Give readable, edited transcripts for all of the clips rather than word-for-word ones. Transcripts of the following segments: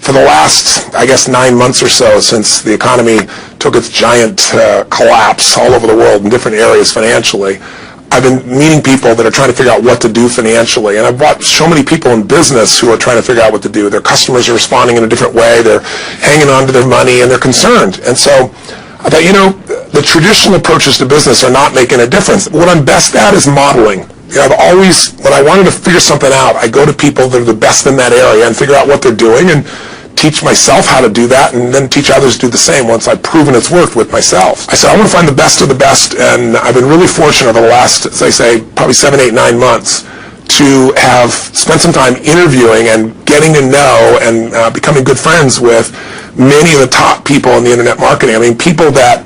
for the last, I guess, 9 months or so, since the economy took its giant collapse all over the world in different areas financially, I've been meeting people that are trying to figure out what to do financially. And I've watched so many people in business who are trying to figure out what to do. Their customers are responding in a different way. They're hanging on to their money, and they're concerned. And so I thought, the traditional approaches to business are not making a difference. What I'm best at is modeling. I've always, when I wanted to figure something out, I go to people that are the best in that area and figure out what they're doing and teach myself how to do that, and then teach others to do the same once I've proven it's worked with myself. I said, I want to find the best of the best, and I've been really fortunate over the last, as I say, probably 7, 8, 9 months to have spent some time interviewing and getting to know and becoming good friends with many of the top people in the internet marketing. I mean, people that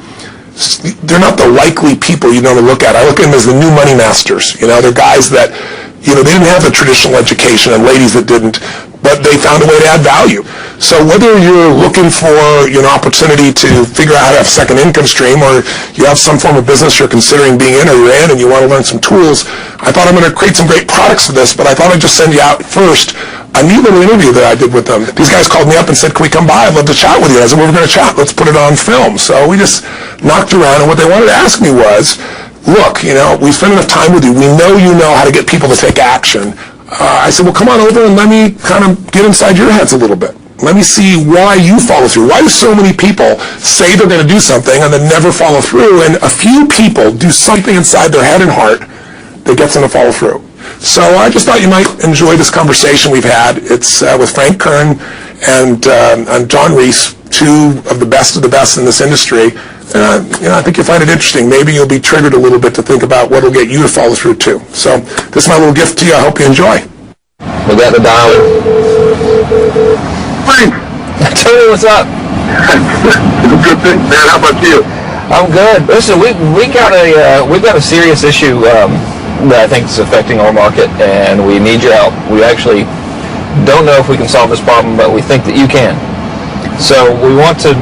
they're not the likely people you normally look at. I look at them as the new money masters. They're guys that, they didn't have the traditional education, and ladies that didn't, but they found a way to add value. So whether you're looking for an opportunity to figure out how to have a second income stream, or you have some form of business you're considering being in or you're in and you want to learn some tools, I thought I'm going to create some great products for this, but I thought I'd just send you out first a neat little interview that I did with them. These guys called me up and said, can we come by? I'd love to chat with you. I said, well, we're going to chat. Let's put it on film. So we just knocked around, and what they wanted to ask me was, look, we spent enough time with you. We know you know how to get people to take action. I said, well, come on over and let me kind of get inside your heads a little bit. Let me see why you follow through. Why do so many people say they're going to do something and then never follow through? And a few people do something inside their head and heart that gets them to follow through. So I just thought you might enjoy this conversation we've had. It's with Frank Kern and John Reese, two of the best in this industry. I think you'll find it interesting. Maybe you'll be triggered a little bit to think about what will get you to follow through too. So this is my little gift to you. I hope you enjoy. We got the dial. Frank! Tony, what's up? Good thing, man. How about you? I'm good. Listen, we've got a serious issue that I think is affecting our market, and we need your help. We actually don't know if we can solve this problem, but we think that you can. So we want to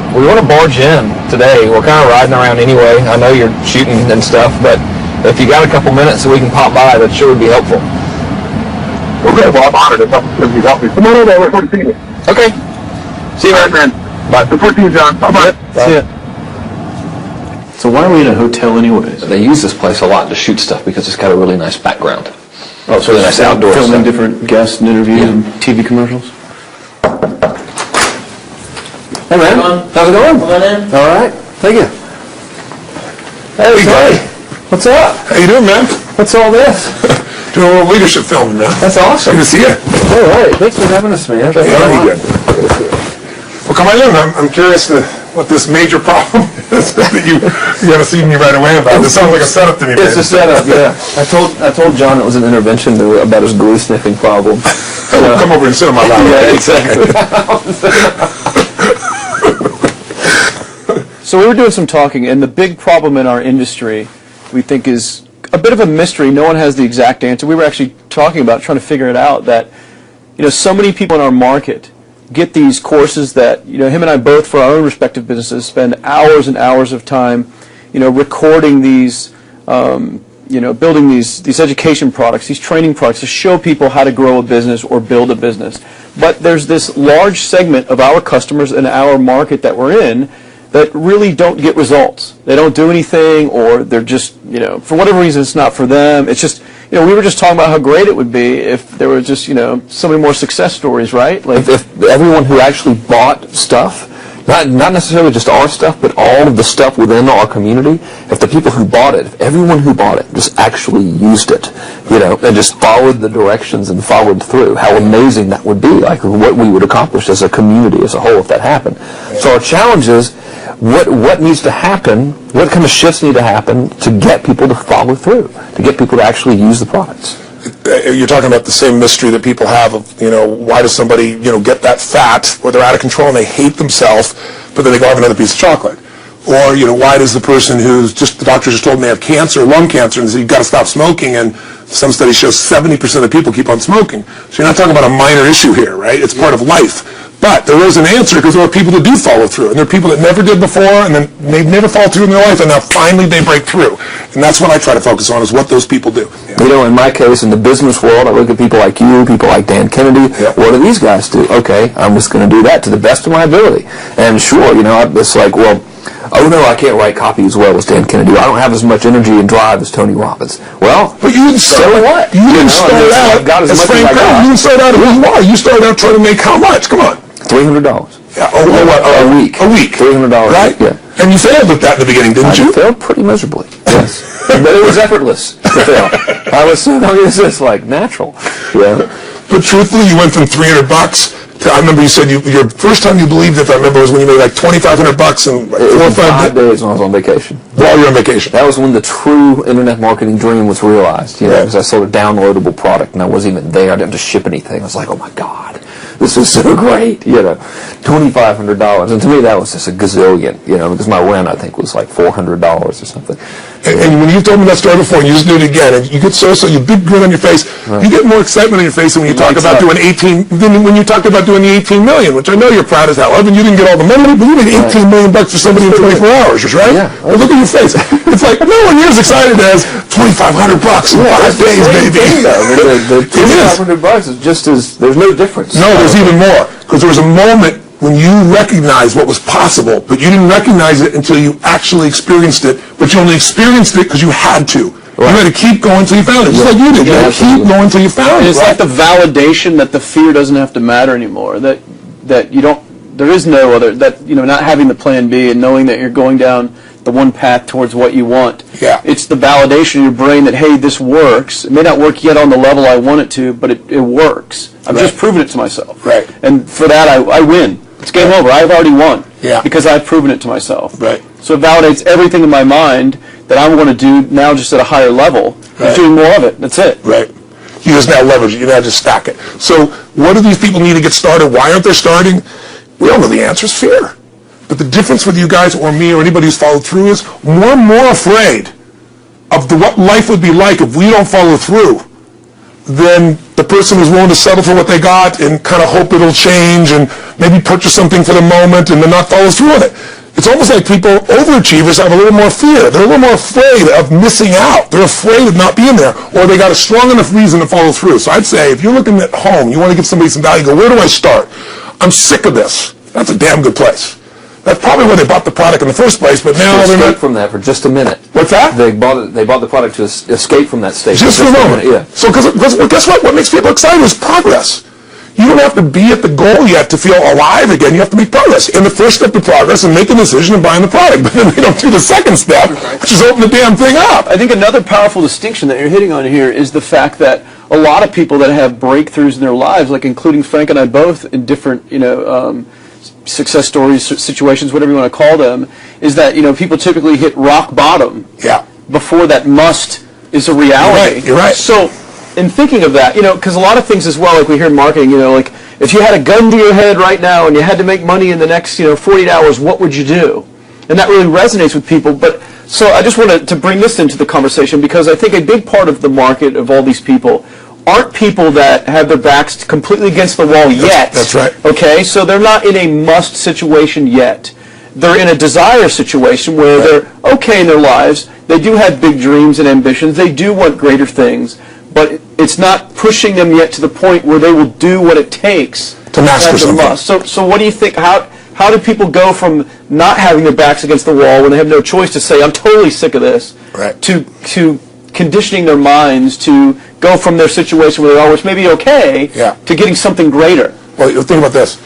barge in today. We're kind of riding around anyway. I know you're shooting and stuff, but if you got a couple minutes that we can pop by, that sure would be helpful. Okay, well, I'm honored if you help me. Come on over. I look forward to seeing you. Okay. See you, man. Bye. Look forward to you, John. Bye-bye. See ya. So why are we in a hotel anyways? They use this place a lot to shoot stuff because it's got a really nice background. Oh, it's really nice outdoor stuff. Filming different guests and interviews and TV commercials? Hey man, how's it going? Come on in. All right, thank you. Hey, Tony, what's up? How you doing, man? What's all this? Doing a little leadership filming, man. That's awesome. Good to see you. All right, thanks for having us, man. Yeah, you good. Well, come on in. I'm curious to what this major problem is that you haven't seen me right away about. This sounds like a setup to me, man. It's a setup, yeah. I told John it was an intervention about his glue sniffing problem. Come over and sit on my lap. Yeah, exactly. So we were doing some talking, and the big problem in our industry, we think, is a bit of a mystery. No one has the exact answer. We were actually talking about trying to figure it out, that so many people in our market get these courses that him and I both, for our own respective businesses, spend hours and hours of time recording these building these education products, these training products to show people how to grow a business or build a business. But there's this large segment of our customers in our market that we're in that really don't get results. They don't do anything, or they're just, for whatever reason, it's not for them. It's just, we were just talking about how great it would be if there were just, so many more success stories, right? Like if everyone who actually bought stuff, not necessarily just our stuff, but all of the stuff within our community, if the people who bought it, if everyone who bought it just actually used it, and just followed the directions and followed through, how amazing that would be, like what we would accomplish as a community as a whole if that happened. So our challenge is, what needs to happen, what kind of shifts need to happen to get people to follow through, to get people to actually use the products? You're talking about the same mystery that people have of, why does somebody, get that fat, or they're out of control and they hate themselves, but then they go have another piece of chocolate? Or, why does the person the doctor just told them they have cancer, lung cancer, and said, you've got to stop smoking, and some studies show 70% of people keep on smoking. So you're not talking about a minor issue here, right? It's part of life. But there is an answer, because there are people that do follow through, and there are people that never did before, and then they've never followed through in their life, and now finally they break through. And that's what I try to focus on, is what those people do. You know, in my case, in the business world, I look at people like you, people like Dan Kennedy. What do these guys do? Okay, I'm just going to do that to the best of my ability. And sure, you know, it's like, well, oh no, I can't write copy as well as Dan Kennedy. I don't have as much energy and drive as Tony Robbins. Well, but you didn't start, so what? You didn't start out as Frank Kern. You didn't start out as why? You started out trying to make how much? Come on. $300. Yeah, a week. A week. $300. Right? Yeah. And you failed at that in the beginning, didn't you? I failed pretty miserably. Yes. But it was effortless to fail. It's just like natural. Yeah. But truthfully, you went from $300 to, I remember you said your first time you believed it, I remember, was when you made like $2,500 in like 4 or 5 days when I was on vacation. While you were on vacation. That was when the true internet marketing dream was realized. You know, because I sold a downloadable product and I wasn't even there. I didn't have to ship anything. I was like, oh my God, this is so great. You know, $2,500. And to me, that was just a gazillion. You know, because my win, I think, was like $400 or something. And when you told me that story before, and you just do it again, and you get so you big grin on your face, you get more excitement on your face than when you talk about doing 18. Than when you talked about doing the 18 million, which I know you're proud as hell of, and you didn't get all the money, but you made 18 million bucks for somebody in 24 hours, right? Yeah. Well, look at your face. It's like no one you're as excited as $2,500 in 5 days, baby. The $2,500 is just as there's no difference. No, there's even more, because there was a moment when you recognized what was possible, but you didn't recognize it until you actually experienced it, but you only experienced it because you had to. Right. You had to keep going until you found it, just like you did. You had to keep going until you found it. It's like the validation that the fear doesn't have to matter anymore, that you don't, there is no other, that, you know, not having the plan B and knowing that you're going down the one path towards what you want. Yeah. It's the validation in your brain that, hey, this works. It may not work yet on the level I want it to, but it works. I've just proven it to myself. Right. And for that, I win. It's game over. I've already won. Yeah. Because I've proven it to myself. Right. So it validates everything in my mind that I'm going to do now, just at a higher level. Right. Doing more of it. That's it. Right. You just now leverage it. You now just stack it. So what do these people need to get started? Why aren't they starting? We all know the answer is fear. But the difference with you guys or me or anybody who's followed through is we're more afraid of what life would be like if we don't follow through than the person who's willing to settle for what they got and kind of hope it'll change and maybe purchase something for the moment and then not follow through with it. It's almost like people, overachievers, have a little more fear. They're a little more afraid of missing out. They're afraid of not being there, or they got a strong enough reason to follow through. So I'd say, if you're looking at home, you want to give somebody some value, go, where do I start? I'm sick of this. That's a damn good place. That's probably where they bought the product in the first place, but now they're not. From that for just a minute. What's that? They bought the product to escape from that state. Just for a moment. Yeah. So, because guess what? What makes people excited is progress. You don't have to be at the goal yet to feel alive again. You have to make progress. And the first step to progress is make a decision and buying the product. But then they don't do the second step, which is open the damn thing up. I think another powerful distinction that you're hitting on here is the fact that a lot of people that have breakthroughs in their lives, like including Frank and I both in different, success stories, situations, whatever you want to call them, is that, people typically hit rock bottom before that must is a reality. You're right. So, in thinking of that, because a lot of things as well, like we hear in marketing, like if you had a gun to your head right now and you had to make money in the next, 48 hours, what would you do? And that really resonates with people. But so I just wanted to bring this into the conversation because I think a big part of the market of all these people aren't people that have their backs completely against the wall yet. That's right. Okay, so they're not in a must situation yet. They're in a desire situation where they're okay in their lives. They do have big dreams and ambitions. They do want greater things, but it's not pushing them yet to the point where they will do what it takes to master something. So what do you think? How do people go from not having their backs against the wall when they have no choice to say, I'm totally sick of this, to conditioning their minds to go from their situation where they are, which may be okay, to getting something greater? Well, think about this.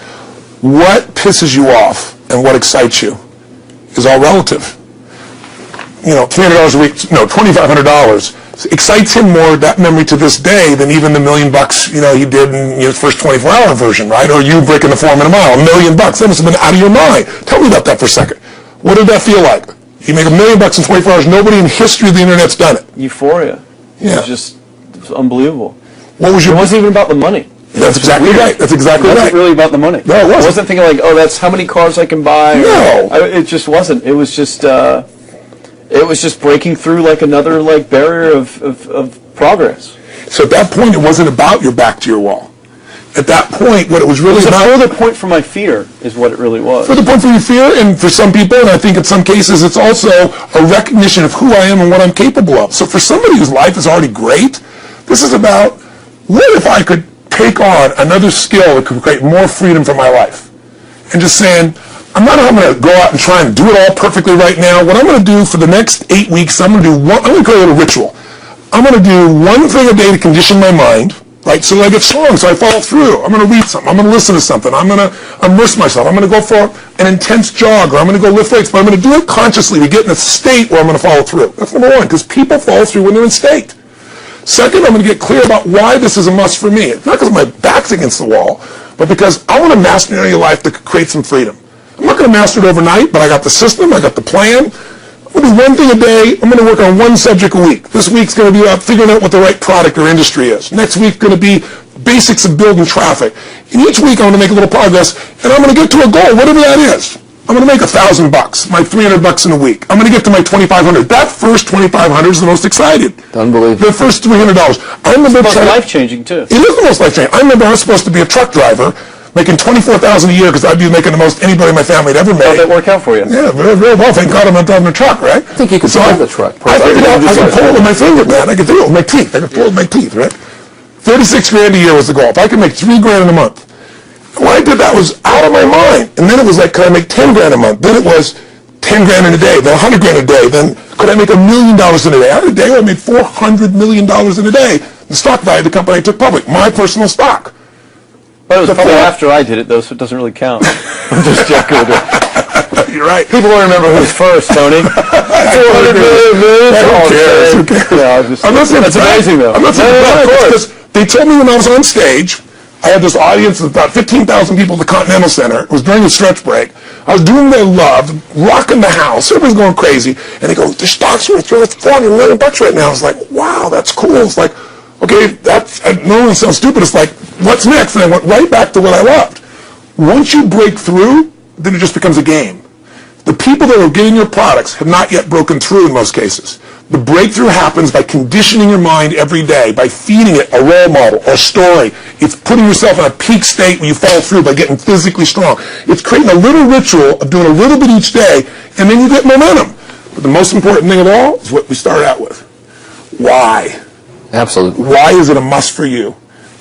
What pisses you off and what excites you is all relative. $300 a week, $2,500 excites him more, that memory to this day, than even the $1 million he did in his first 24-hour version, right? Or you breaking the 4 minute mile, $1 million. That must have been out of your mind. Tell me about that for a second. What did that feel like? You make $1 million in 24 hours. Nobody in the history of the internet's done it. Euphoria. Yeah. It was unbelievable. What was your? It wasn't even about the money. That's exactly right. That's exactly right. It wasn't really about the money. No, it wasn't. I wasn't thinking like, that's how many cars I can buy. No. It just wasn't. It was just breaking through like another barrier of progress. So at that point, it wasn't about your back to your wall. At that point, what it was really about... It was a further point for my fear, is what it really was. Further point for your fear, and for some people, and I think in some cases, it's also a recognition of who I am and what I'm capable of. So for somebody whose life is already great, this is about, what if I could take on another skill that could create more freedom for my life? And just saying, I'm not going to go out and try and do it all perfectly right now. What I'm going to do for the next 8 weeks, I'm going to create a ritual. I'm going to do one thing a day to condition my mind, right? So I get strong, so I follow through. I'm going to read something. I'm going to listen to something. I'm going to immerse myself. I'm going to go for an intense jog, or I'm going to go lift weights, but I'm going to do it consciously to get in a state where I'm going to follow through. That's number one, because people follow through when they're in state. Second, I'm going to get clear about why this is a must for me. It's not because my back's against the wall, but because I want to master an area of life that could create some freedom. I'm not going to master it overnight, but I got the system, I got the plan. I'm going to do one thing a day. I'm going to work on one subject a week. This week's going to be about figuring out what the right product or industry is. Next week's going to be basics of building traffic. And each week I'm going to make a little progress, and I'm going to get to a goal, whatever that is. I'm going to make $1,000, my $300 in a week. I'm going to get to my $2,500. That first $2,500 is the most excited. Unbelievable. The first $300. I remember It's life-changing, too. It is the most life-changing. I remember I was supposed to be a truck driver, making $24,000 a year because I'd be making the most anybody in my family had ever made. How'd that work out for you? Yeah, very, very well. Thank God I'm not driving a truck, right? I think you could drive the truck. I figured out I could pull it with my finger, man. I could do it with my teeth. I could pull it with my teeth, right? 36 grand a year was the goal. If I could make $3 grand in a month. When I did that, was out of my mind. And then it was like, could I make 10 grand a month? Then it was 10 grand in a day, then 100 grand a day. Then could I make $1 million in a day? I had a day where I made $400 million in a day. The stock value of the company I took public, my personal stock. But it was probably after I did it, though, so it doesn't really count. I'm just joking with it. You're right. People will remember who's first, Tony. 400 million. Who cares? Who cares? Yeah, I'm not saying that's amazing, though. I'm not saying because they told me when I was on stage, I had this audience of about 15,000 people at the Continental Center. It was during the stretch break. I was doing what I loved, rocking the house. Everybody's going crazy. And they go, the stock's worth $400 million right now. I was like, wow, that's cool. It's like, okay, that's, no one sounds stupid. It's like, what's next? And I went right back to what I loved. Once you break through, then it just becomes a game. The people that are getting your products have not yet broken through in most cases. The breakthrough happens by conditioning your mind every day, by feeding it a role model or a story. It's putting yourself in a peak state where you follow through by getting physically strong. It's creating a little ritual of doing a little bit each day, and then you get momentum. But the most important thing of all is what we started out with. Why? Absolutely. Why is it a must for you?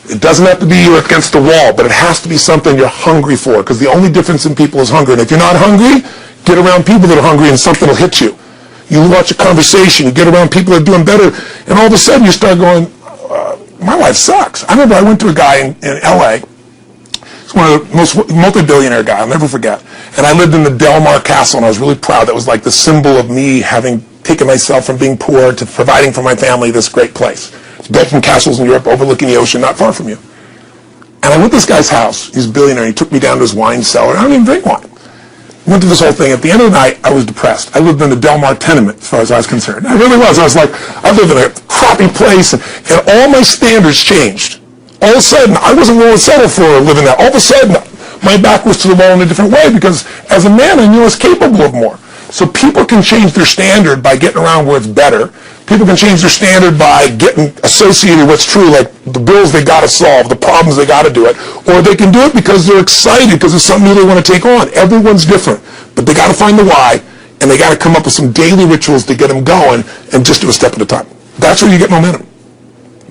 It doesn't have to be you're against the wall, but it has to be something you're hungry for, because the only difference in people is hunger. And if you're not hungry, get around people that are hungry and something will hit you. You watch a conversation, you get around people that are doing better, and all of a sudden you start going, my life sucks. I remember I went to a guy in L.A., he's one of the most multi-billionaire guy, I'll never forget, and I lived in the Del Mar Castle, and I was really proud. That was like the symbol of me having taken myself from being poor to providing for my family this great place. It's built from castles in Europe overlooking the ocean, not far from you. And I went to this guy's house, he's a billionaire, he took me down to his wine cellar, I don't even drink wine. Went through this whole thing. At the end of the night, I was depressed. I lived in the Del Mar tenement, as far as I was concerned. I really was. I was like, I lived in a crappy place, and all my standards changed. All of a sudden, I wasn't willing to settle for living there. All of a sudden, my back was to the wall in a different way, because as a man, I knew I was capable of more. So people can change their standard by getting around where it's better. People can change their standard by getting associated with what's true, like the bills they got to solve, the problems they got to do it. Or they can do it because they're excited, because it's something new they want to take on. Everyone's different. But they got to find the why, and they got to come up with some daily rituals to get them going, and just do a step at a time. That's where you get momentum.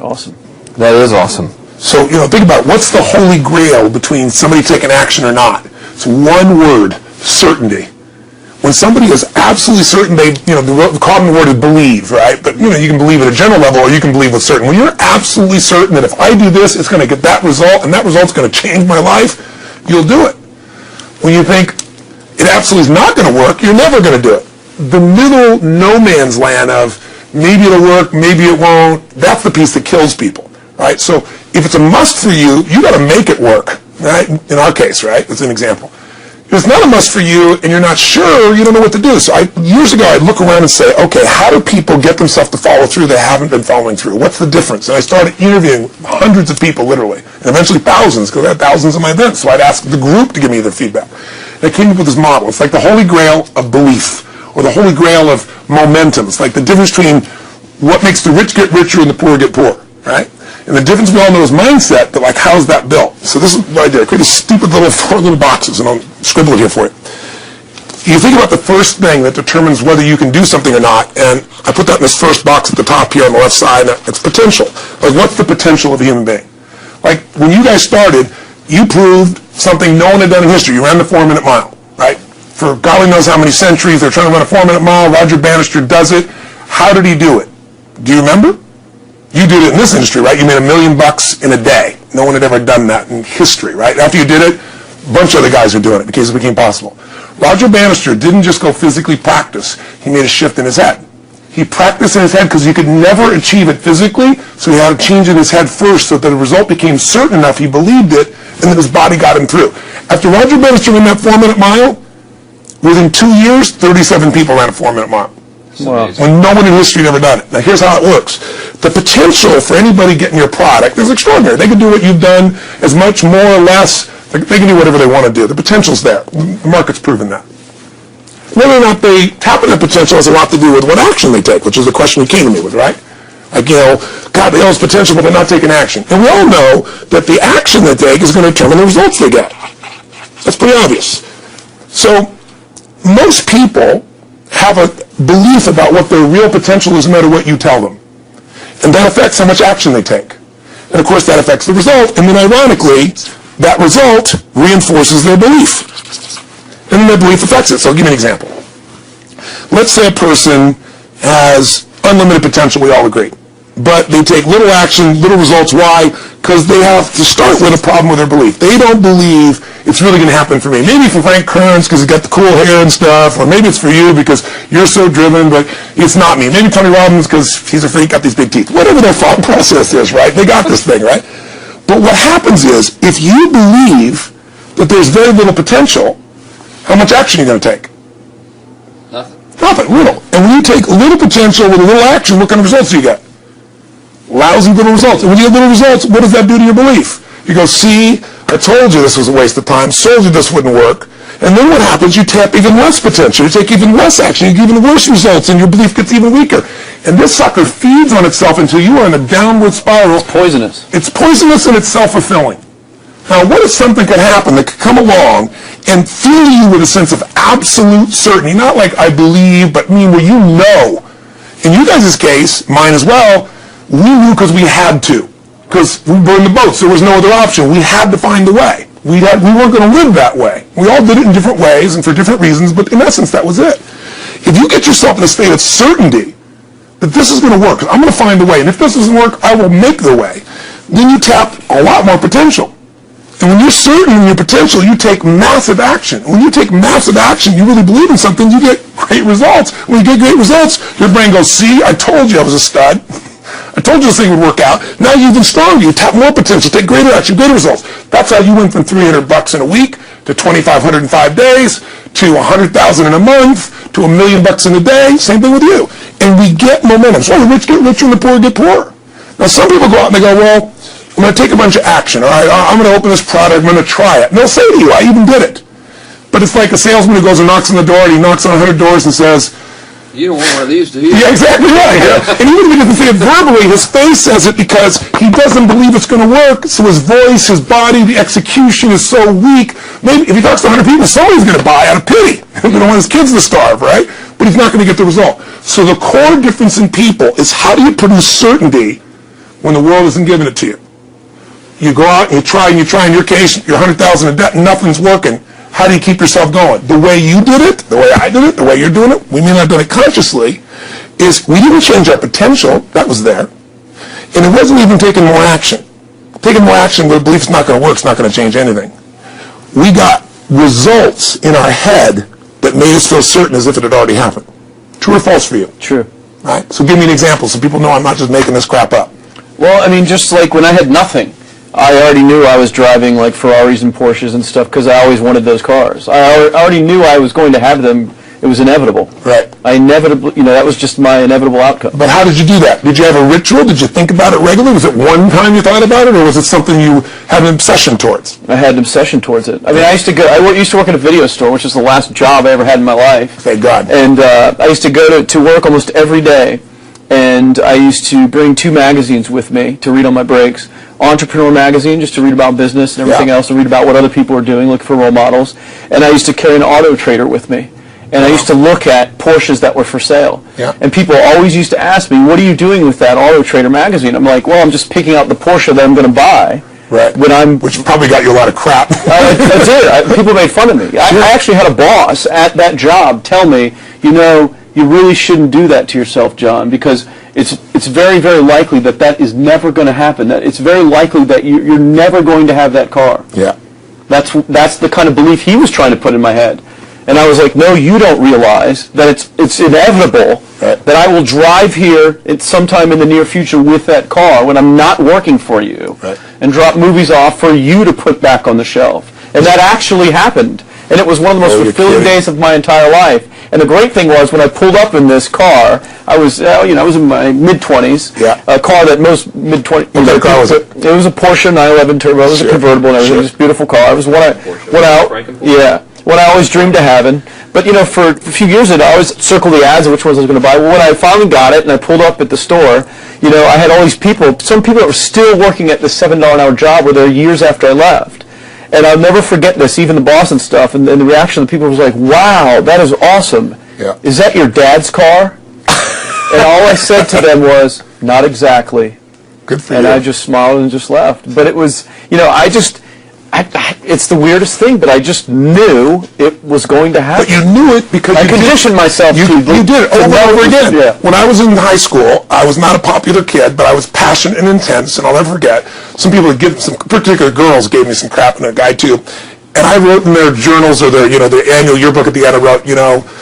Awesome. That is awesome. So, think about what's the holy grail between somebody taking action or not. It's one word, certainty. When somebody is absolutely certain, the common word is believe, right? But, you can believe at a general level, or you can believe with certain. When you're absolutely certain that if I do this, it's going to get that result, and that result's going to change my life, you'll do it. When you think it absolutely is not going to work, you're never going to do it. The middle no man's land of maybe it'll work, maybe it won't, that's the piece that kills people, right? So if it's a must for you, you got to make it work, right? In our case, right? That's an example. If it's not a must for you and you're not sure, you don't know what to do. So years ago, I'd look around and say, okay, how do people get themselves to follow through that haven't been following through? What's the difference? And I started interviewing hundreds of people, literally, and eventually thousands, because I had thousands of my events. So I'd ask the group to give me their feedback. And I came up with this model. It's like the holy grail of belief, or the holy grail of momentum. It's like the difference between what makes the rich get richer and the poor get poor, right? And the difference we all know is mindset, but like, how's that built? So this is what I did. I created stupid four little boxes, and I'll scribble it here for you. You think about the first thing that determines whether you can do something or not, and I put that in this first box at the top here on the left side, and it's potential. Like, what's the potential of a human being? Like, when you guys started, you proved something no one had done in history. You ran the 4-minute mile, right? For God only knows how many centuries, they're trying to run a 4-minute mile. Roger Bannister does it. How did he do it? Do you remember? You did it in this industry, right? You made $1 million in a day. No one had ever done that in history, right? After you did it, a bunch of other guys were doing it because it became possible. Roger Bannister didn't just go physically practice. He made a shift in his head. He practiced in his head because he could never achieve it physically, so he had to change in his head first so that the result became certain enough he believed it, and then his body got him through. After Roger Bannister ran that 4-minute mile, within 2 years, 37 people ran a 4-minute mile. Wow. When no one in history had ever done it. Now here's how it works. The potential for anybody getting your product is extraordinary. They can do what you've done as much, more or less. They can do whatever they want to do. The potential's there. The market's proven that. Whether or not they tap into potential has a lot to do with what action they take, which is the question you came to me with, right? Like, God, they all have potential, but they're not taking action. And we all know that the action they take is going to determine the results they get. That's pretty obvious. So most people have a belief about what their real potential is no matter what you tell them. And that affects how much action they take. And of course that affects the result. And then ironically, that result reinforces their belief. And then their belief affects it. So I'll give you an example. Let's say a person has unlimited potential, we all agree. But they take little action, little results. Why? Because they have to start with a problem with their belief. They don't believe it's really going to happen for me. Maybe for Frank Kearns because he's got the cool hair and stuff, or maybe it's for you because you're so driven, but it's not me. Maybe Tony Robbins because he's a freak, got these big teeth. Whatever their thought process is, right? They got this thing, right? But what happens is, if you believe that there's very little potential, how much action are you going to take? Nothing, little. And when you take little potential with a little action, what kind of results do you get? Lousy little results. And when you have little results, what does that do to your belief? You go, see, I told you this was a waste of time, told you this wouldn't work. And then what happens? You tap even less potential. You take even less action. You get even worse results, and your belief gets even weaker. And this sucker feeds on itself until you are in a downward spiral. It's poisonous. It's poisonous and it's self-fulfilling. Now, what if something could happen that could come along and fill you with a sense of absolute certainty? Not like I believe, but where you know. In you guys' case, mine as well, we knew because we had to. Because we burned the boats. There was no other option. We had to find a way. We weren't going to live that way. We all did it in different ways and for different reasons, but in essence, that was it. If you get yourself in a state of certainty that this is going to work, I'm going to find a way, and if this doesn't work, I will make the way, then you tap a lot more potential. And when you're certain in your potential, you take massive action. When you take massive action, you really believe in something, you get great results. When you get great results, your brain goes, see, I told you I was a stud. I told you this thing would work out. Now you're even stronger. You tap more potential, take greater action, greater results. That's how you went from $300 in a week to $2,500 in 5 days to $100,000 in a month to $1 million in a day. Same thing with you. And we get momentum. So the rich get richer and the poor get poorer. Now some people go out and they go, well, I'm going to take a bunch of action. All right, I'm going to open this product. I'm going to try it. And they'll say to you, I even did it. But it's like a salesman who goes and knocks on the door, and he knocks on 100 doors and says, you don't want one of these, do you? Yeah, exactly right. And even if he doesn't say it verbally, his face says it because he doesn't believe it's going to work. So his voice, his body, the execution is so weak. Maybe if he talks to 100 people, somebody's going to buy out of pity. They don't want his kids to starve, right? But he's not going to get the result. So the core difference in people is how do you produce certainty when the world isn't giving it to you? You go out and you try. In your case, you're $100,000 in debt and nothing's working. How do you keep yourself going? The way you did it, the way I did it, the way you're doing it, we may not have done it consciously, is we didn't change our potential. That was there. And it wasn't even taking more action. Taking more action with a belief it's not going to work, it's not going to change anything. We got results in our head that made us feel certain as if it had already happened. True or false for you? True. Right? So give me an example so people know I'm not just making this crap up. Well, I mean, just like when I had nothing, I already knew I was driving like Ferraris and Porsches and stuff because I always wanted those cars. I already knew I was going to have them. It was inevitable. Right. I inevitably, that was just my inevitable outcome. But how did you do that? Did you have a ritual? Did you think about it regularly? Was it one time you thought about it, or was it something you had an obsession towards? I had an obsession towards it. I mean, I used to work at a video store, which is the last job I ever had in my life. Thank God. And I used to go to work almost every day. and I used to bring 2 magazines with me to read on my breaks. Entrepreneur magazine, just to read about business and everything else, and read about what other people are doing, look for role models. And I used to carry an auto trader with me. And I used to look at Porsches that were for sale. Yeah. And people always used to ask me, what are you doing with that Auto Trader magazine? I'm like, well, I'm just picking out the Porsche that I'm going to buy. Right. Which probably got you a lot of crap. That's it. People made fun of me. I actually had a boss at that job tell me, you know, you really shouldn't do that to yourself, John, because it's very, very likely that that is never going to happen. That it's very likely that you're never going to have that car. Yeah. That's the kind of belief he was trying to put in my head. And I was like, no, you don't realize that it's inevitable that I will drive here sometime in the near future with that car when I'm not working for you and drop movies off for you to put back on the shelf. And that actually happened. And it was one of the most fulfilling days of my entire life. And the great thing was, when I pulled up in this car, I was in my mid-20s. Yeah. A car that most mid-20s. What kind of car was it? It was a Porsche 911 Turbo. It was a convertible and everything. It was a beautiful car. It was what I always dreamed of having. But, you know, for a few years I'd always circle the ads of which ones I was going to buy. Well, when I finally got it and I pulled up at the store, you know, I had all these people, some people that were still working at the $7 an hour job were there years after I left. And I'll never forget this, even the boss and stuff, and the reaction of the people was like, wow, that is awesome. Yeah. Is that your dad's car? And all I said to them was, not exactly. Good for you. And I just smiled and just left. But it was, you know, it's the weirdest thing, but I just knew it was going to happen. But you knew it because I conditioned myself to. You did it over and over again. Yeah. When I was in high school, I was not a popular kid, but I was passionate and intense, and I'll never forget, some particular girls gave me some crap, and a guy too, and I wrote in their journals or their annual yearbook at the end, I wrote,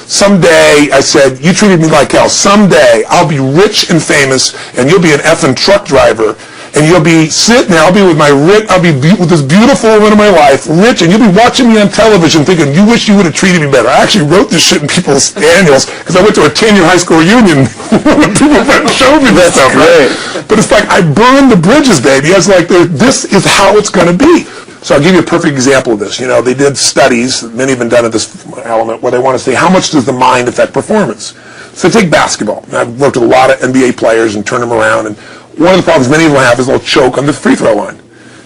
someday, I said, you treated me like hell. Someday, I'll be rich and famous, and you'll be an effing truck driver. And you'll be sitting there, I'll be with this beautiful woman of my life, rich, and you'll be watching me on television thinking, you wish you would have treated me better. I actually wrote this shit in people's annuals because I went to a 10-year high school reunion when people showed me this stuff, right? But it's like, I burned the bridges, baby. I was like, this is how it's going to be. So I'll give you a perfect example of this. You know, they did studies, many have been done at this element, where they want to say, how much does the mind affect performance? So take basketball. And I've worked with a lot of NBA players and turned them around, and one of the problems many of them have is they'll choke on the free throw line.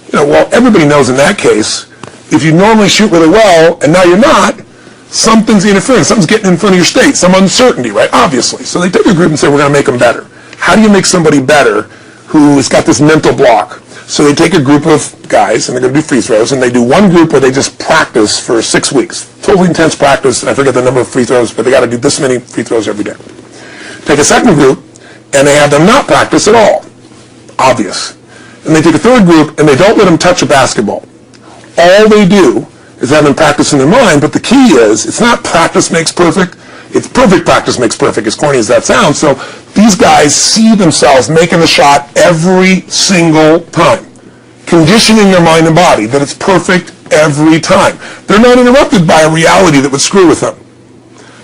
You know, well, everybody knows in that case, if you normally shoot really well and now you're not, something's interfering, something's getting in front of your state, some uncertainty, right? Obviously. So they take a group and say, we're going to make them better. How do you make somebody better who's got this mental block? So they take a group of guys and they're going to do free throws, and they do one group where they just practice for 6 weeks. Totally intense practice, and I forget the number of free throws, but they got to do this many free throws every day. Take a second group, and they have them not practice at all. Obvious. And they take a third group and they don't let them touch a basketball. All they do is have them practice in their mind, but the key is, it's not practice makes perfect, it's perfect practice makes perfect, as corny as that sounds. So these guys see themselves making the shot every single time, conditioning their mind and body that it's perfect every time. They're not interrupted by a reality that would screw with them.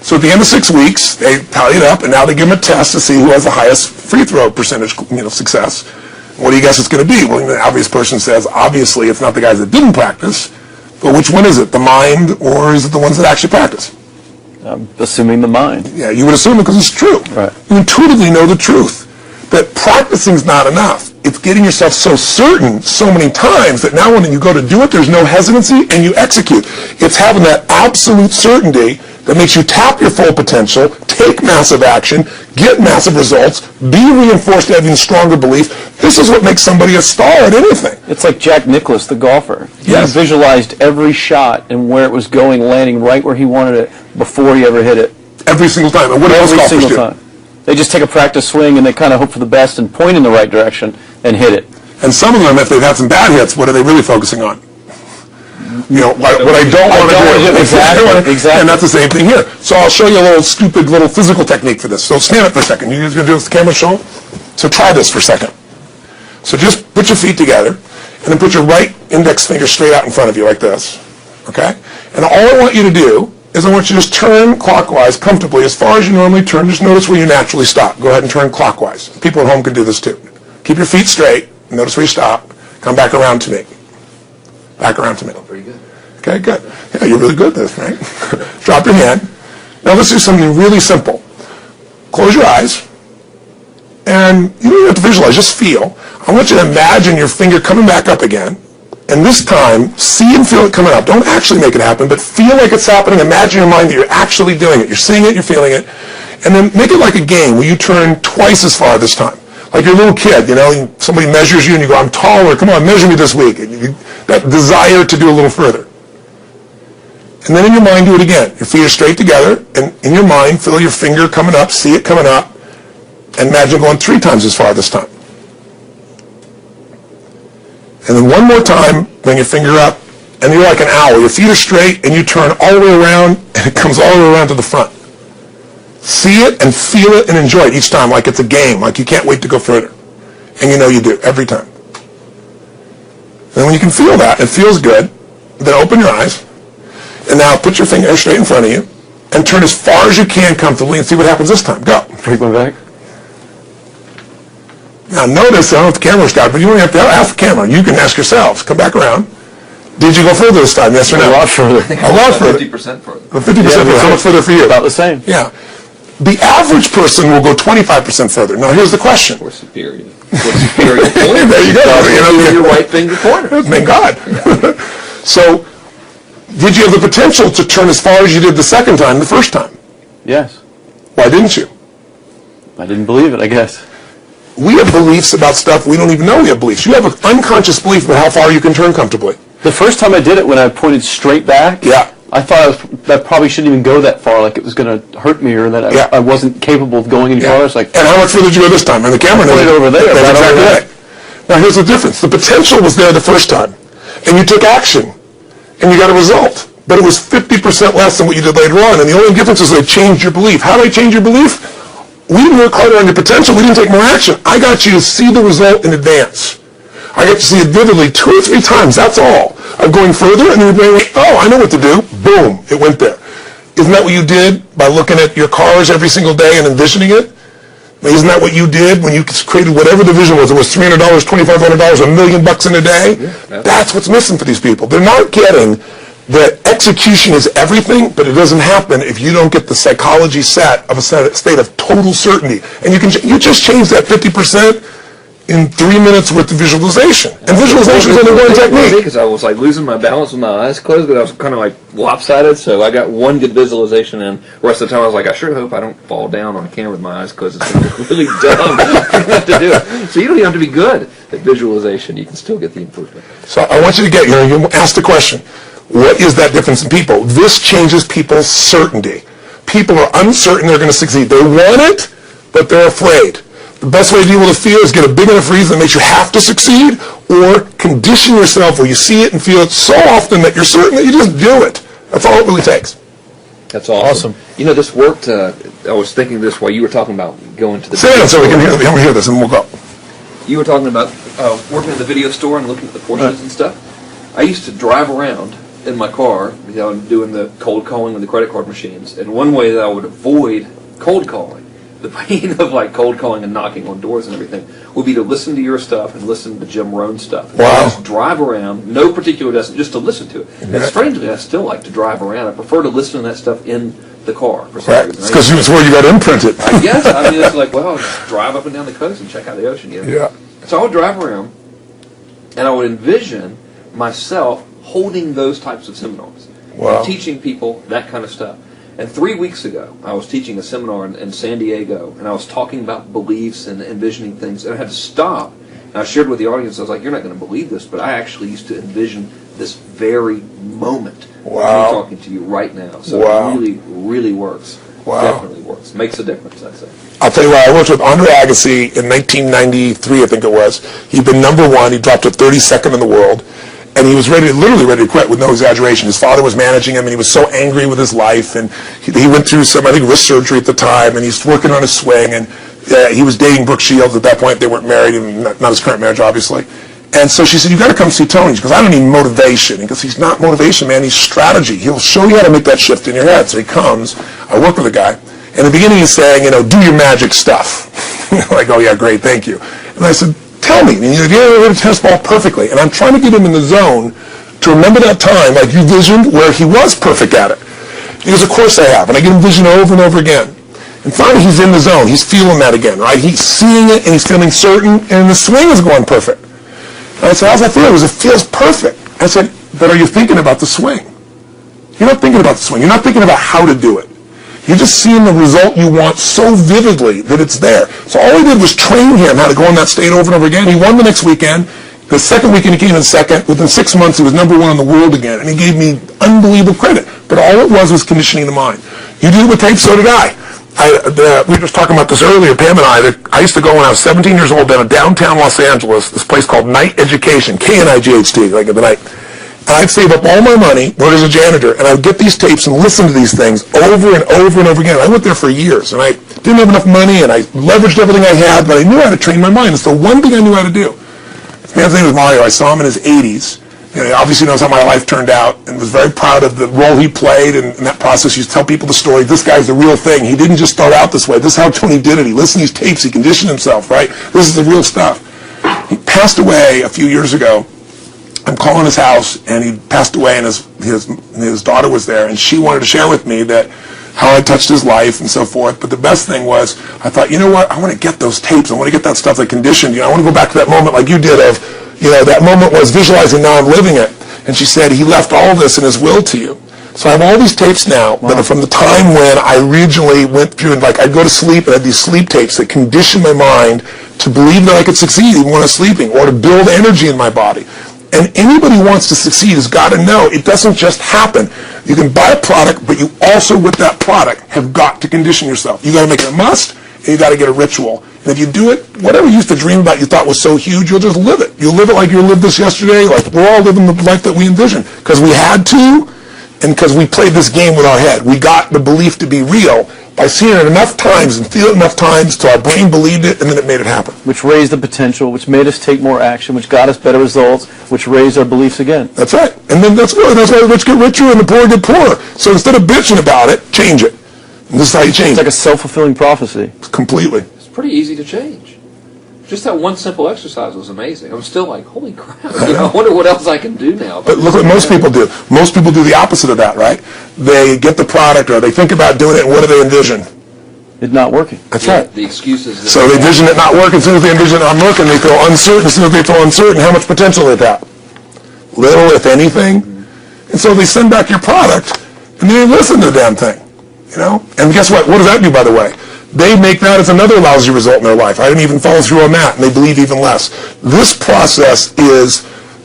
So at the end of 6 weeks, they tally it up, and now they give them a test to see who has the highest free throw percentage, success. What do you guess it's going to be? Well, the obvious person says, obviously, it's not the guys that didn't practice, but which one is it? The mind, or is it the ones that actually practice? I'm assuming the mind. Yeah, you would assume it because it's true. Right. You intuitively know the truth. That practicing's not enough. It's getting yourself so certain so many times that now when you go to do it, there's no hesitancy, and you execute. It's having that absolute certainty that makes you tap your full potential, take massive action, get massive results, be reinforced having stronger belief. This is what makes somebody a star at anything. It's like Jack Nicklaus, the golfer. Yes. He visualized every shot and where it was going, landing right where he wanted it before he ever hit it. Every single time. And what do most golfers do? Time. They just take a practice swing and they kind of hope for the best and point in the right direction and hit it. And some of them, if they've had some bad hits, what are they really focusing on? You know, what I don't want to do. Exactly. And that's the same thing here. So I'll show you a little stupid little physical technique for this. So stand up for a second. You guys going to do this with the camera show? So try this for a second. So just put your feet together, and then put your right index finger straight out in front of you like this. Okay? And all I want you to do is I want you to just turn clockwise comfortably as far as you normally turn. Just notice where you naturally stop. Go ahead and turn clockwise. People at home can do this too. Keep your feet straight. Notice where you stop. Come back around to me. Back around to me. Oh, pretty good. Okay, good. Yeah, you're really good at this, right? Drop your hand. Now let's do something really simple. Close your eyes. And you don't have to visualize, just feel. I want you to imagine your finger coming back up again. And this time, see and feel it coming up. Don't actually make it happen, but feel like it's happening. Imagine in your mind that you're actually doing it. You're seeing it, you're feeling it. And then make it like a game where you turn twice as far this time. Like you're a little kid, somebody measures you and you go, I'm taller, come on, measure me this week. And that desire to do a little further. And then in your mind, do it again. Your feet are straight together, and in your mind, feel your finger coming up, see it coming up, and imagine going 3 times as far this time. And then one more time, bring your finger up, and you're like an owl. Your feet are straight, and you turn all the way around, and it comes all the way around to the front. See it and feel it and enjoy it each time like it's a game, like you can't wait to go further. And you know you do, every time. And when you can feel that, it feels good, then open your eyes, and now put your finger straight in front of you, and turn as far as you can comfortably and see what happens this time. Go. Take one back. Now notice, I don't know if the camera's got it, but you don't have to ask the camera. You can ask yourselves. Come back around. Did you go further this time, yes or no? A lot further. A lot further. 50% further. 50% further. How much further for you? About the same. Yeah. The average person will go 25% further. Now here's the question. Or superior. Or superior pointer. There you go. Your right finger pointer. Thank God. So, did you have the potential to turn as far as you did the second time, the first time? Yes. Why didn't you? I didn't believe it, I guess. We have beliefs about stuff we don't even know we have beliefs. You have an unconscious belief about how far you can turn comfortably. The first time I did it, when I pointed straight back, Yeah. I thought that probably shouldn't even go that far, like it was going to hurt me or that I wasn't capable of going any farther. It's like, And how much further did you go this time? And the camera knows. Put it over there, That's right exactly over there. right. Now here's the difference. The potential was there the first time, and you took action, and you got a result. But it was 50% less than what you did later on, and the only difference is they changed your belief. How did I change your belief? We didn't work harder on your potential. We didn't take more action. I got you to see the result in advance. I got to see it vividly 2 or 3 times. That's all. I'm going further, and your brain went, oh, I know what to do. Boom, it went there. Isn't that what you did by looking at your cars every single day and envisioning it? Isn't that what you did when you created whatever the vision was? It was $300, $2,500, $1 million in a day? Yeah, that's what's missing for these people. They're not getting that execution is everything, but it doesn't happen if you don't get the psychology set of a state of total certainty. And you just change that 50% in 3 minutes with the visualization. And visualization is only one technique. Because I was like losing my balance with my eyes closed, but I was kind of like lopsided, so I got one good visualization, and the rest of the time I was like, I sure hope I don't fall down on camera with my eyes closed. It's going to look really dumb to do it. So you don't even have to be good at visualization. You can still get the improvement. So I want you to get, you ask the question, what is that difference in people? This changes people's certainty. People are uncertain they're going to succeed. They want it, but they're afraid. The best way to deal with a fear is get a big enough reason that makes you have to succeed, or condition yourself where you see it and feel it so often that you're certain that you just do it. That's all it really takes. That's awesome. You know, this worked. I was thinking this while you were talking about going to the... Say it so we can hear this, and we'll go. You were talking about working in the video store and looking at the Porsches and stuff. I used to drive around in my car, doing the cold calling with the credit card machines. And one way that I would avoid cold calling, the pain of like cold calling and knocking on doors and everything, would be to listen to your stuff and listen to Jim Rohn's stuff. And wow. Just drive around, no particular destination, just to listen to it. Yeah. And strangely, I still like to drive around. I prefer to listen to that stuff in the car. For some reason. It's because it's where you got imprinted. I guess. I mean, it's like, well, just drive up and down the coast and check out the ocean. Yeah. So I would drive around, and I would envision myself holding those types of seminars. Wow. Teaching people that kind of stuff. And 3 weeks ago, I was teaching a seminar in San Diego, and I was talking about beliefs and envisioning things, and I had to stop. And I shared with the audience, I was like, you're not going to believe this, but I actually used to envision this very moment. Wow. I'm talking to you right now. So wow. It really, really works. Wow. Definitely works. Makes a difference, I'd say. I'll tell you what, I worked with Andre Agassi in 1993, I think it was. He'd been #1. He dropped to 32nd in the world. And he was literally ready to quit with no exaggeration. His father was managing him, and he was so angry with his life. And he went through some, I think, wrist surgery at the time, and he's working on his swing. And he was dating Brooke Shields at that point. They weren't married, and not his current marriage, obviously. And so she said, you got to come see Tony. She goes, I don't need motivation. He goes, he's not motivation, man. He's strategy. He'll show you how to make that shift in your head. So he comes. I work with a guy. In the beginning, he's saying, do your magic stuff. Like, oh, yeah, great, thank you. And I said, tell me. And you ever hit a tennis ball perfectly? And I'm trying to get him in the zone to remember that time, like you visioned, where he was perfect at it. He goes, of course I have. And I get him vision over and over again. And finally, he's in the zone. He's feeling that again, right? He's seeing it, and he's feeling certain, and the swing is going perfect. And I said, how's that feel? He goes, it feels perfect. I said, but are you thinking about the swing? You're not thinking about the swing. You're not thinking about how to do it. You're just seeing the result you want so vividly that it's there. So all we did was train him how to go in that state over and over again. He won the next weekend. The second weekend he came in second. Within 6 months he was #1 in the world again. And he gave me unbelievable credit. But all it was conditioning the mind. You did it with tape, so did I. We were just talking about this earlier, Pam and I used to go when I was 17 years old down in downtown Los Angeles, this place called Night Education, K-N-I-G-H-T, like in the night. And I'd save up all my money, work as a janitor, and I'd get these tapes and listen to these things over and over and over again. I went there for years, and I didn't have enough money, and I leveraged everything I had, but I knew how to train my mind. It's the one thing I knew how to do. This man's name was Mario. I saw him in his 80s. And he obviously knows how my life turned out and was very proud of the role he played in that process. He used to tell people the story. This guy's the real thing. He didn't just start out this way. This is how Tony did it. He listened to these tapes. He conditioned himself, right? This is the real stuff. He passed away a few years ago. I'm calling his house, and he passed away, and his daughter was there, and she wanted to share with me that how I touched his life and so forth. But the best thing was, I thought, you know what? I want to get those tapes. I want to get that stuff that conditioned. You know, I want to go back to that moment like you did of, you know, that moment was visualizing, now I'm living it. And she said, he left all this in his will to you. So I have all these tapes now that are from the time when I originally went through, and like I'd go to sleep and I had these sleep tapes that conditioned my mind to believe that I could succeed even when I was sleeping, or to build energy in my body. And anybody who wants to succeed has got to know it doesn't just happen. You can buy a product, but you also, with that product, have got to condition yourself. You got to make it a must, and you got to get a ritual. And if you do it, whatever you used to dream about you thought was so huge, you'll just live it. You'll live it like you lived this yesterday, like we're all living the life that we envisioned. Because we had to, and because we played this game with our head. We got the belief to be real by seeing it enough times and feeling it enough times till our brain believed it, and then it made it happen. Which raised the potential, which made us take more action, which got us better results, which raised our beliefs again. That's right. And then that's good. That's why the rich get richer and the poor get poorer. So instead of bitching about it, change it. And this is how you change it. It's like a self-fulfilling prophecy. Completely. It's pretty easy to change. Just that one simple exercise was amazing. I'm still like, holy crap, you know, I wonder what else I can do now. But look what most people do. Most people do the opposite of that, right? They get the product, or they think about doing it, and what do they envision? It's not working. That's right. The excuses. So they envision it not working. As soon as they envision it not working, they feel uncertain. As soon as they feel uncertain, how much potential they have? Little, if anything. And so they send back your product, and they listen to the damn thing. You know? And guess what? What does that do, by the way? They make that as another lousy result in their life. I didn't even follow through on that, and they believe even less. This process is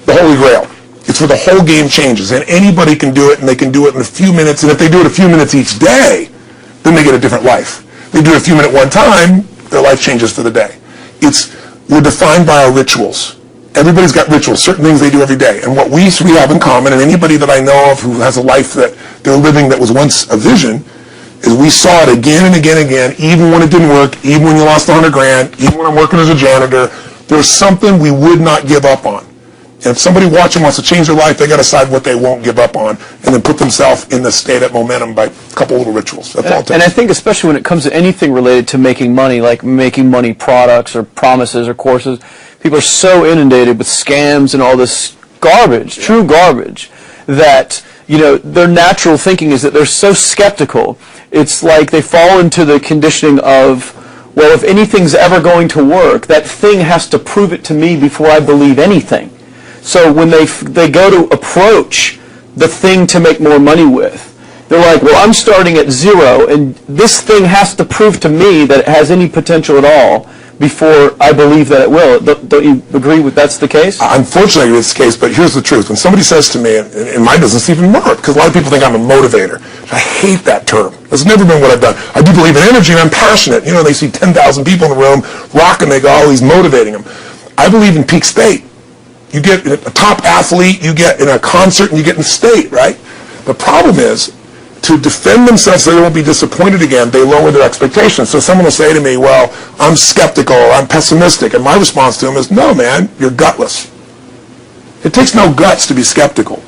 the Holy Grail. It's where the whole game changes, and anybody can do it, and they can do it in a few minutes. And if they do it a few minutes each day, then they get a different life. They do it a few minutes one time, their life changes for the day. We're defined by our rituals. Everybody's got rituals, certain things they do every day. And what we have in common, and anybody that I know of who has a life that they're living that was once a vision, is we saw it again and again and again, even when it didn't work, even when you lost $100 grand, even when I'm working as a janitor. There's something we would not give up on. And if somebody watching wants to change their life, they got to decide what they won't give up on, and then put themselves in the state of momentum by a couple little rituals. That's all it takes. And I think especially when it comes to anything related to making money, like making money products or promises or courses, people are so inundated with scams and all this garbage, true garbage, that, you know, their natural thinking is that they're so skeptical. It's like they fall into the conditioning of, well, if anything's ever going to work, that thing has to prove it to me before I believe anything. So when they go to approach the thing to make more money with, they're like, well, I'm starting at zero, and this thing has to prove to me that it has any potential at all before I believe that it will. Don't you agree with that's the case? Unfortunately, it's the case, but here's the truth. When somebody says to me, in my business even more, because a lot of people think I'm a motivator. I hate that term. It's never been what I've done. I do believe in energy, and I'm passionate. You know, they see 10,000 people in the room rocking, they go, oh, he's motivating them. I believe in peak state. You get a top athlete, you get in a concert, and you get in state, right? The problem is, to defend themselves so they won't be disappointed again, they lower their expectations. So someone will say to me, well, I'm skeptical, or I'm pessimistic, and my response to them is, no, man, you're gutless. It takes no guts to be skeptical.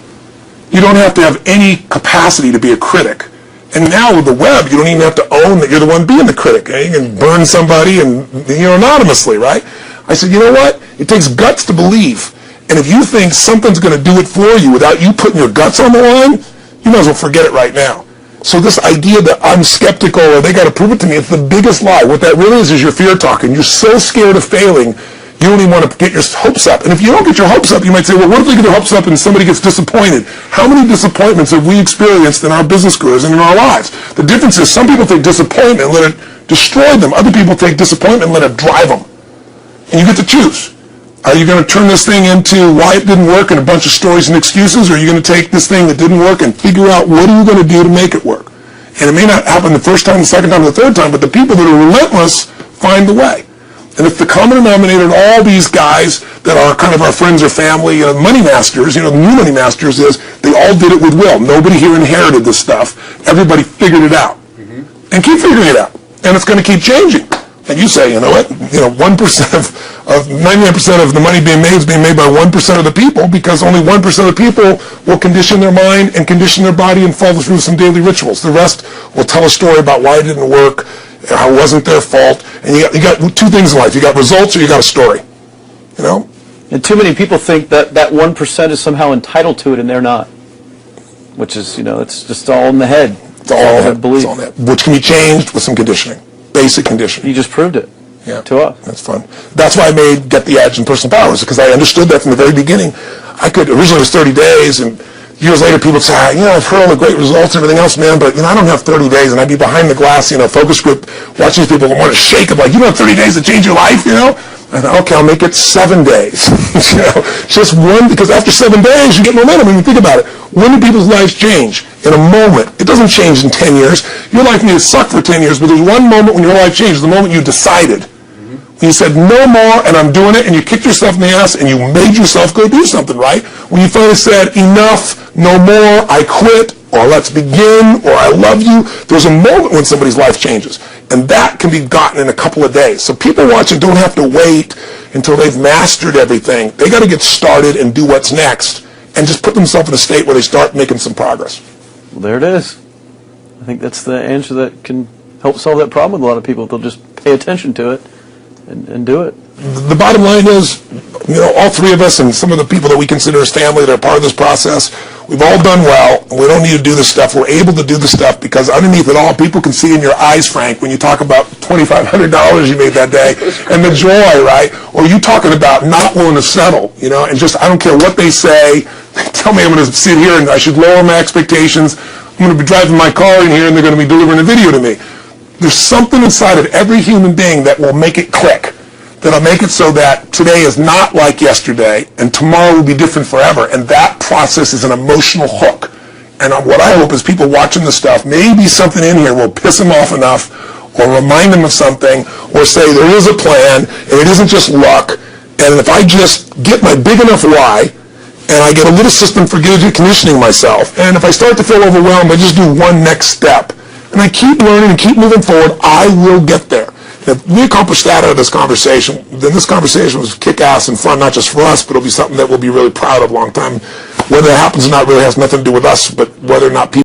You don't have to have any capacity to be a critic. And now with the web, you don't even have to own that you're the one being the critic. You can burn somebody and, you know, anonymously, right? I said, you know what? It takes guts to believe. And if you think something's going to do it for you without you putting your guts on the line, you might as well forget it right now. So this idea that I'm skeptical or they got to prove it to me, it's the biggest lie. What that really is your fear talking. You're so scared of failing, you only want to get your hopes up. And if you don't get your hopes up, you might say, well, what if they get their hopes up and somebody gets disappointed? How many disappointments have we experienced in our business careers and in our lives? The difference is some people take disappointment and let it destroy them. Other people take disappointment and let it drive them. And you get to choose. Are you going to turn this thing into why it didn't work and a bunch of stories and excuses, or are you going to take this thing that didn't work and figure out what are you going to do to make it work? And it may not happen the first time, the second time, the third time, but the people that are relentless find the way. And if the common denominator in all these guys that are kind of our friends or family, money masters, the new money masters is they all did it with will. Nobody here inherited this stuff. Everybody figured it out. And keep figuring it out. And it's going to keep changing. And you say, you know what, 1% of 99% of the money being made is being made by 1% of the people, because only 1% of the people will condition their mind and condition their body and follow through some daily rituals. The rest will tell a story about why it didn't work, how it wasn't their fault. And you got two things in life. You got results or you got a story. And too many people think that 1% is somehow entitled to it, and they're not. Which is, it's just all in the head. It's all in the head. It's all in the head. Which can be changed with some conditioning. Basic conditioning. You just proved it. Yeah. To us. That's fun. That's why I made Get the Edge and Personal Powers, because I understood that from the very beginning. Originally it was 30 days, and years later people would say, I've heard all the great results and everything else, man, but, I don't have 30 days, and I'd be behind the glass, focus group, watching these people want to shake them, like, you don't have 30 days to change your life, I thought, okay, I'll make it 7 days. Just one, because after 7 days, you get momentum. And you think about it. When do people's lives change? In a moment. It doesn't change in 10 years. Your life may suck for 10 years, but there's one moment when your life changes, the moment you decided. When you said, no more, and I'm doing it, and you kicked yourself in the ass, and you made yourself go do something, right? When you finally said, enough, no more, I quit, or let's begin, or I love you, there's a moment when somebody's life changes. And that can be gotten in a couple of days. So people watching don't have to wait until they've mastered everything. They got to get started and do what's next and just put themselves in a state where they start making some progress. Well, there it is. I think that's the answer that can help solve that problem with a lot of people. They'll just pay attention to it and do it. The bottom line is, all three of us and some of the people that we consider as family that are part of this process, we've all done well, and we don't need to do this stuff. We're able to do the stuff because underneath it all, people can see in your eyes, Frank, when you talk about $2,500 you made that day, and the joy, right? Or you talking about not willing to settle, and just, I don't care what they say, they tell me I'm going to sit here and I should lower my expectations. I'm going to be driving my car in here and they're going to be delivering a video to me. There's something inside of every human being that will make it click. That'll make it so that today is not like yesterday and tomorrow will be different forever. And that process is an emotional hook. And what I hope is people watching this stuff, maybe something in here will piss them off enough or remind them of something or say there is a plan and it isn't just luck. And if I just get my big enough why and I get a little system for conditioning myself, and if I start to feel overwhelmed, I just do one next step. And I keep learning and keep moving forward, I will get there. If we accomplish that out of this conversation, then this conversation was kick-ass and fun, not just for us, but it'll be something that we'll be really proud of a long time. Whether it happens or not really has nothing to do with us, but whether or not people